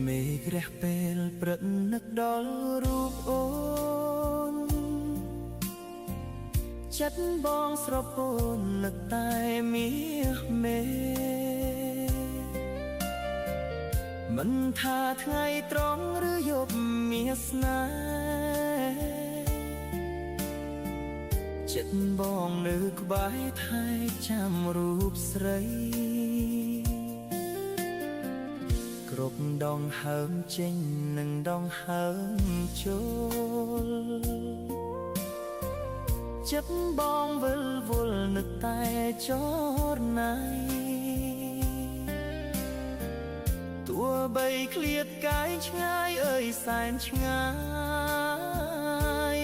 មេឃរះពេលព្រឹកនឹកដល់រូបអូនចិត្តបងស្រពោននឹកតែមាសមេមិនថាថ្ងៃត្រង់ឬយប់មានស្នេហ៍ចិត្តបងនៅក្បែរថែចាំរូបស្រីគ្រប់ដងហើមចេញនិងដងហើមចូលចិត្តបងវិលវល់នឹកតែចរណៃទោះបីឃ្លាតកាយឆ្ងាយអើយសែនឆ្ងាយ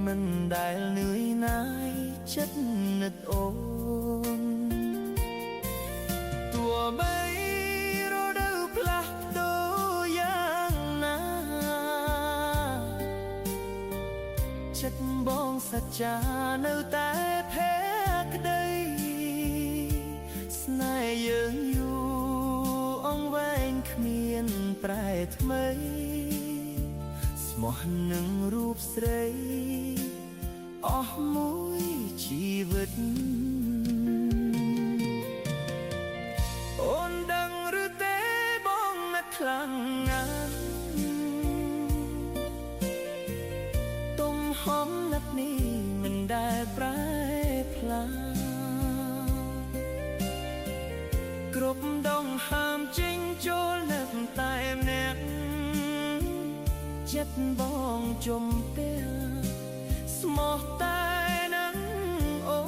មិនដែលនឿយណាយចិត្តនឹកអូនទោះបីចិត្តបងសច្ចានៅតែភក្តីស្នេហ៍យើងយូរអង្វែងគ្មានប្រែថ្មីស្មោះនឹងរូបស្រីអស់មួយជីវិតអូនដឹងឬទេបងណាស់ខ្លាំងណាស់ហំណាត់នេះមិនដែលប្រែផ្លាគ្រប់ដងហើមចេញចូលនឹកតែម្នាក់ចិត្តបងជំពាស្មោះតែនឹងអូ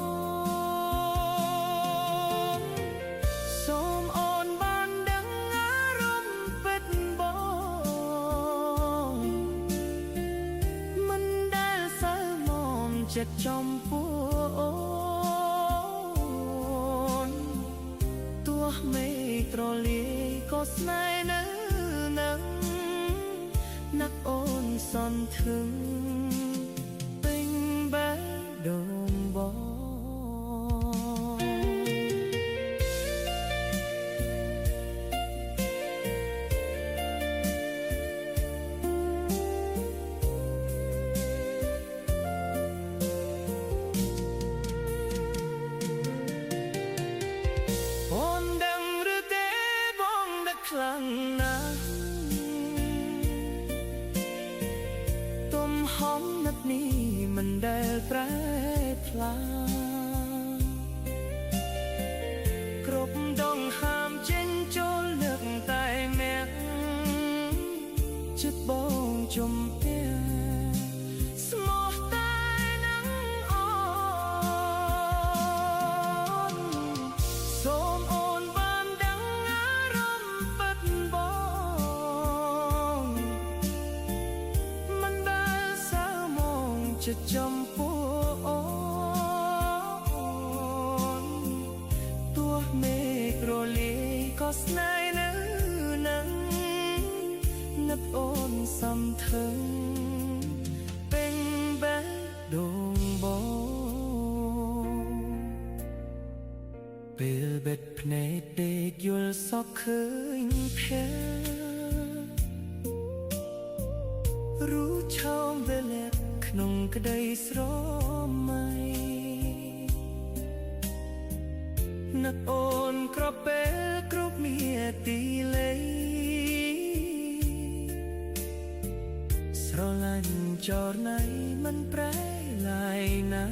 នសូមអូនបានដឹងអារម្មណ៍ពិតបងចិត្តចំពោះអូនទោះមេត្រលាយក៏ស្នេហ៍នៅនឹងណាក់អូនសន្ធឹងពេញបេះដូងបងខ្លាំងណាស់ទំហំណាត់នេះមិនដែលប្រែផ្លាគ្រប់ដងហើមចេញចូលនឹកតែម្នាក់ចិត្តបងជំពាស្មោះតែនឹងអូនសូមអូនបានដឹងអារម្មណ៍ពិតបងមិនដែលសៅមកចិត្តចំពោះអូនទោះមេឃរលាយក៏ស្នេហ៍នៅនឹងនឹកអូនសំថឹងពេញបេះដូងបងពេលបិទភ្នែកដេកយល់សក់ឃើញភ័ក្ររូបឆោមវេលាក្នុងក្តីស្រមៃនឹកអូនក្រពេលគ្រប់មាទីល័យស្រឡាញ់ចរណៃមិនប្រែឡាយណា